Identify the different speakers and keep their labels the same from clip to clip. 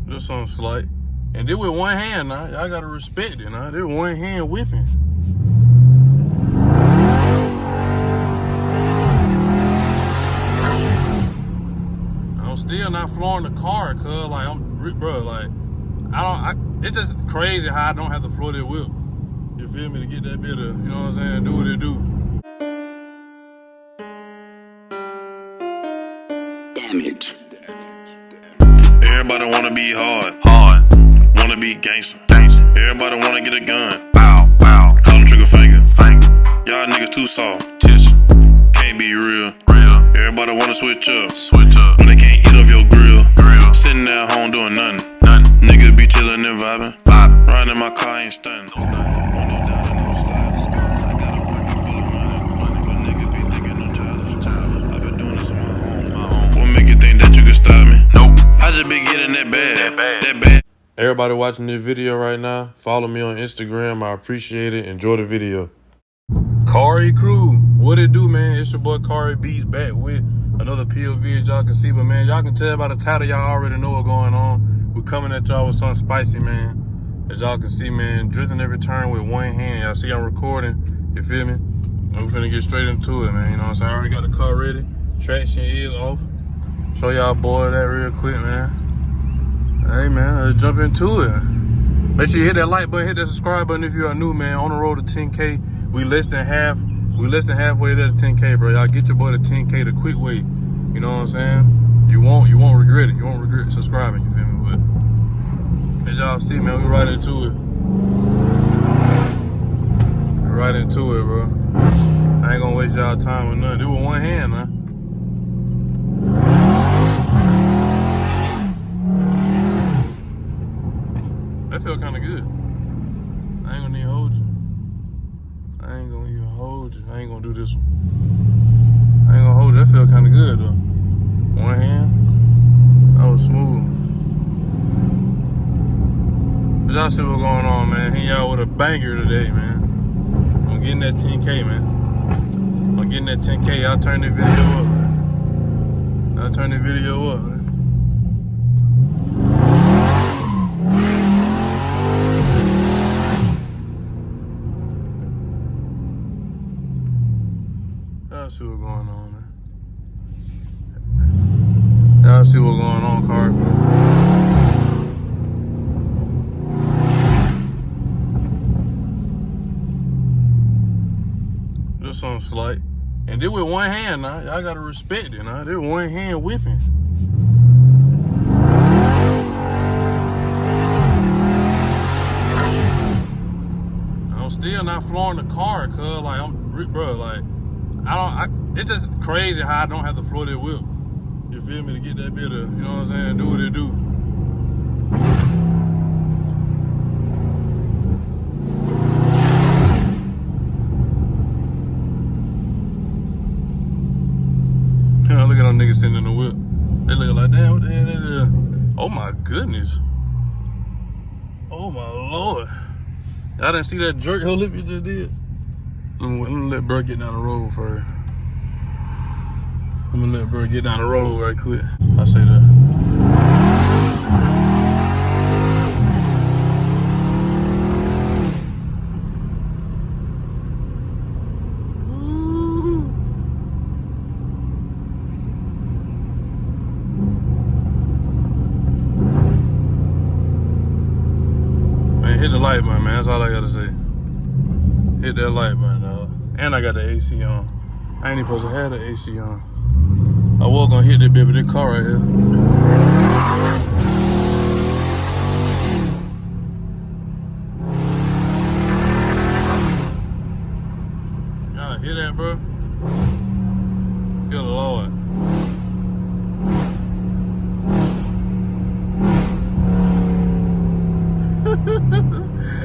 Speaker 1: Just something slight. And did with one hand now. Y'all gotta respect it now. Did one hand whipping. I'm still not flooring the car, cuz like bro, like it's just crazy how I don't have to floor that whip. You feel me? To get that bit of, you know what I'm saying, do what it do.
Speaker 2: Damage.
Speaker 3: Everybody wanna be hard, wanna be gangster. Everybody wanna get a gun, call them trigger finger. Y'all niggas too soft, can't be real. Everybody wanna switch up, when they can't eat off your grill. Sitting at home doing nothing. Niggas be chillin' and vibing. Riding in my car ain't stunning. What make you think that you can stop me? Nope. I just been getting that bad.
Speaker 1: Everybody watching this video right now, follow me on Instagram. I appreciate it. Enjoy the video. Cari crew, what it do, man? It's your boy Cari Beats back with another POV, as y'all can see. But man, y'all can tell by the title, y'all already know what's going on. We're coming at y'all with something spicy, man. As y'all can see, man, drifting every turn with one hand. Y'all see I'm recording, you feel me? And we're finna get straight into it, man. You know what I'm saying? I already got the car ready. Traction is off. Show y'all boy that real quick, man. Hey, man, let's jump into it. Make sure you hit that like button, hit that subscribe button if you are new, man. On the road to 10K. We less than halfway there to 10K, bro. Y'all get your boy to 10K the quick way. You know what I'm saying? You won't regret it. You won't regret subscribing, you feel me? But as y'all see, man, we right into it. Right into it, bro. I ain't gonna waste y'all time with nothing. Do it with one hand, huh? That feel kind of good. I ain't gonna even hold you. I ain't gonna even hold you. I ain't gonna do this one. I ain't gonna hold you. That feel kind of good though. One hand. That was smooth. But y'all see what's going on, man. Hitting y'all with a banger today, man. I'm getting that 10K, man. I'm getting that 10K. Y'all turn the video up, man. Y'all turn the video up, man. Y'all see what's going on, man. Y'all see what's going on, Cari. Just something slight. And did with one hand now. Y'all gotta respect it now. Did one hand whipping. I'm still not flooring the car, cuz like bro, like it's just crazy how I don't have to floor that whip. You feel me? To get that bit of, you know what I'm saying, do what it do. Look at them niggas sitting in the whip. They looking like, damn, what the hell that is? Oh my goodness. Oh my Lord. Y'all didn't see that jerk her lip you just did? I'm gonna let bro get down the road first. I'm gonna let bro get down the road right quick. I say that. Hit the like button, man. That's all I gotta say. Hit that like button, dog. And I got the AC on. I ain't even supposed to have the AC on. I was gonna hit that bit with this car right here. Y'all hear that, bro? Good Lord.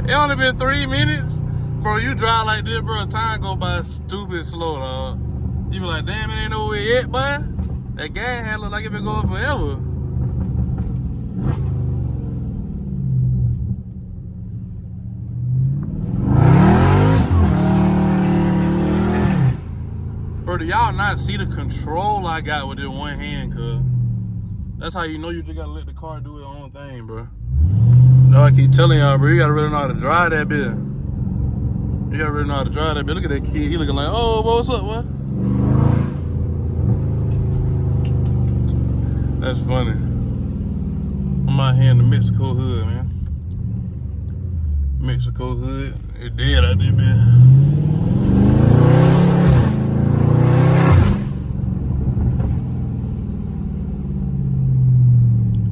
Speaker 1: It only been 3 minutes. Bro, you drive like this, bro, time go by stupid slow, dog. You be like, damn, it ain't nowhere yet, boy. That gas hand look like it been going forever. Bro, do y'all not see the control I got with this one hand, cuz? That's how you know you just gotta let the car do its own thing, bro. No, I keep telling y'all, bro, you gotta really know how to drive that bitch. You gotta really know how to drive that bitch. Look at that kid. He looking like, oh, boy, what's up, what? That's funny. I'm out here in the Mexico hood, man. Mexico hood. It dead out there, man.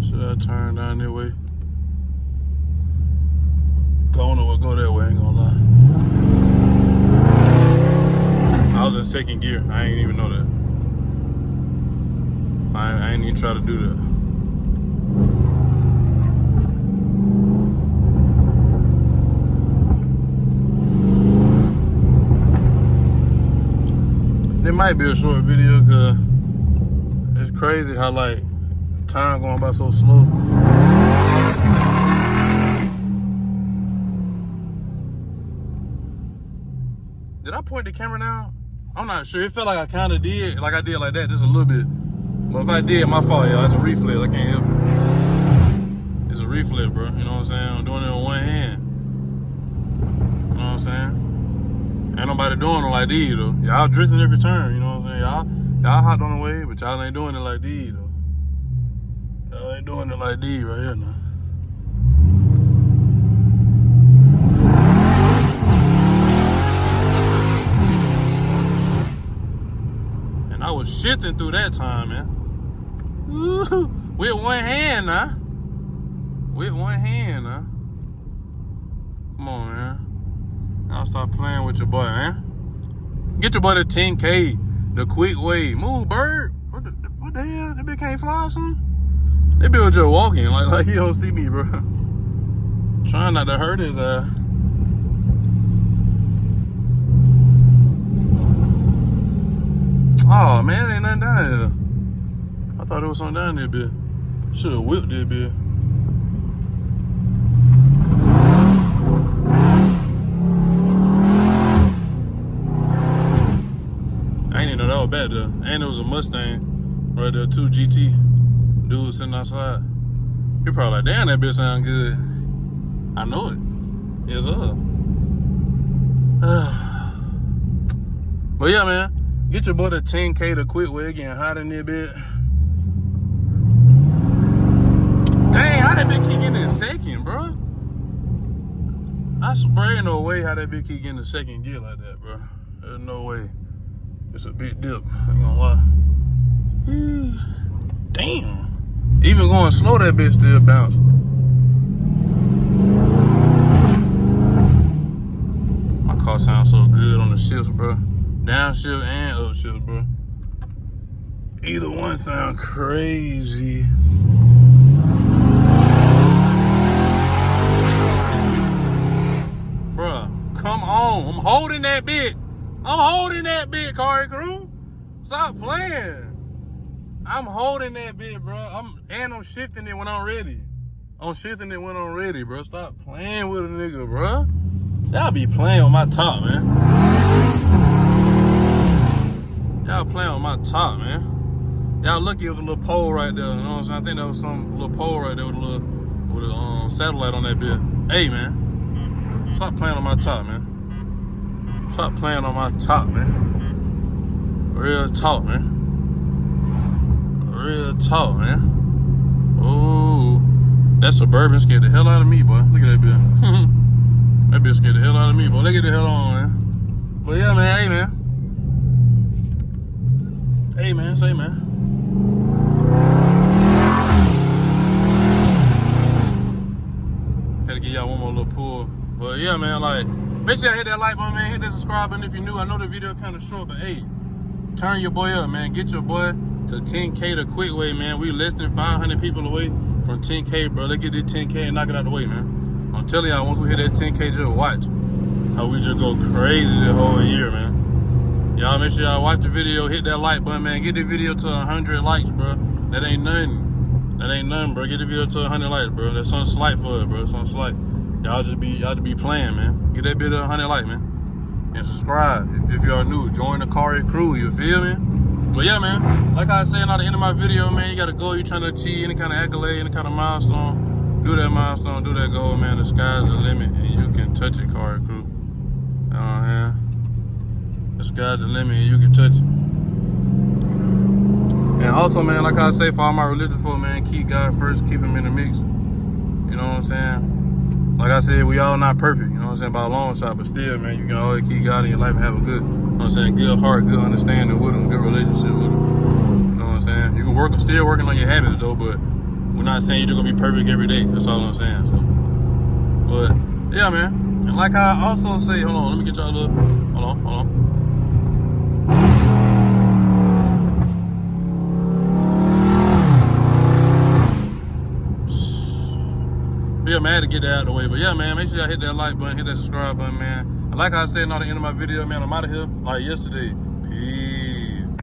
Speaker 1: Should I turn down that way? I don't know what go that way, I ain't gonna lie. I was in second gear. I ain't even know that. I ain't even try to do that. It might be a short video because it's crazy how like time going by so slow. Did I point the camera down? I'm not sure. It felt like I kind of did. Like I did like that just a little bit. But if I did, my fault, y'all. It's a reflex. I can't help it. It's a reflex, bro. You know what I'm saying? I'm doing it with one hand. You know what I'm saying? Ain't nobody doing it like these, though. Y'all drifting every turn, you know what I'm saying? Y'all hot on the way, but y'all ain't doing it like these, though. Y'all ain't doing it like these right here, now. And I was shifting through that time, man. Ooh, with one hand, now. With one hand, now. Come on, man. Y'all start playing with your boy, man. Get your boy to 10K, the quick way. Move, bird. What the hell? That bitch can't fly or something? That bitch was just walking like he don't see me, bro. Trying not to hurt his ass. Oh, man, ain't nothing down here. I thought there was something down there, bitch. Should've whipped that bitch. I ain't even know that was back there. And there was a Mustang right there too, GT. Dude sitting outside. He probably like, damn, that bitch sound good. I know it. Yes, sir. But yeah, man. Get your boy to 10K the quick way, getting hot in there, bitch. Dang, how that bitch keep getting in second, bro? I swear ain't no way how that bitch keep getting in second gear like that, bro. There's no way. It's a big dip, I ain't gonna lie. Damn. Even going slow, that bitch still bounce. My car sounds so good on the shifts, bro. Downshift and upshift, bro. Either one sound crazy. Bruh, come on. I'm holding that bitch. I'm holding that bitch, Cari crew. Stop playing. I'm holding that bitch, bro. I'm shifting it when I'm ready. I'm shifting it when I'm ready, bro. Stop playing with a nigga, bro. Y'all be playing on my top, man. Y'all playing on my top, man. Y'all lucky it was a little pole right there. You know what I'm saying? I think that was some little pole right there with a satellite on that bitch. Hey, man. Stop playing on my top, man. Stop playing on my top, man. Real talk, man. Real talk, man. Oh, that Suburban scared the hell out of me, boy. Look at that bitch. That bitch scared the hell out of me, boy. Look at the hell on, man. But yeah, man. Hey, man. Hey, man. Say, man. Had to give y'all one more little pull. But yeah, man, like, make sure y'all hit that like button, man. Hit that subscribe button if you're new. I know the video kind of short, but hey, turn your boy up, man. Get your boy to 10K the quick way, man. We less than 500 people away from 10K, bro. Let's get this 10K and knock it out the way, man. I'm telling y'all, once we hit that 10K, just watch how we just go crazy the whole year, man. Y'all make sure y'all watch the video, hit that like button, man. Get the video to 100 likes, bro. That ain't nothing. That ain't nothing, bro. Get the video to 100 likes, bro. That's something slight for it, bro. Something slight. Y'all just be playing, man. Get that video to 100 likes, man. And subscribe if y'all new. Join the Cari crew, you feel me? But yeah, man, like I said at the end of my video, man, you got a goal, you trying to achieve any kind of accolade, any kind of milestone. Do that milestone, do that goal, man. The sky's the limit, and you can touch it, Cari crew. The sky's the limit, and you can touch it. And also, man, like I say, for all my religious folk, man, keep God first, keep him in the mix. You know what I'm saying? Like I said, we all not perfect, you know what I'm saying, by a long shot, but still, man, you can always keep God in your life and have a good, you know what I'm saying, good heart, good understanding with him, good relationship with him. You know what I'm saying? You can still working on your habits, though, but we're not saying you're just going to be perfect every day. That's all I'm saying. So, but, yeah, man. And like I also say, hold on, let me get y'all a little, hold on. Yeah, man, I had to get that out of the way. But yeah, man, make sure y'all hit that like button, hit that subscribe button, man. And like I said at the end of my video, man, I'm out of here like yesterday. Peace.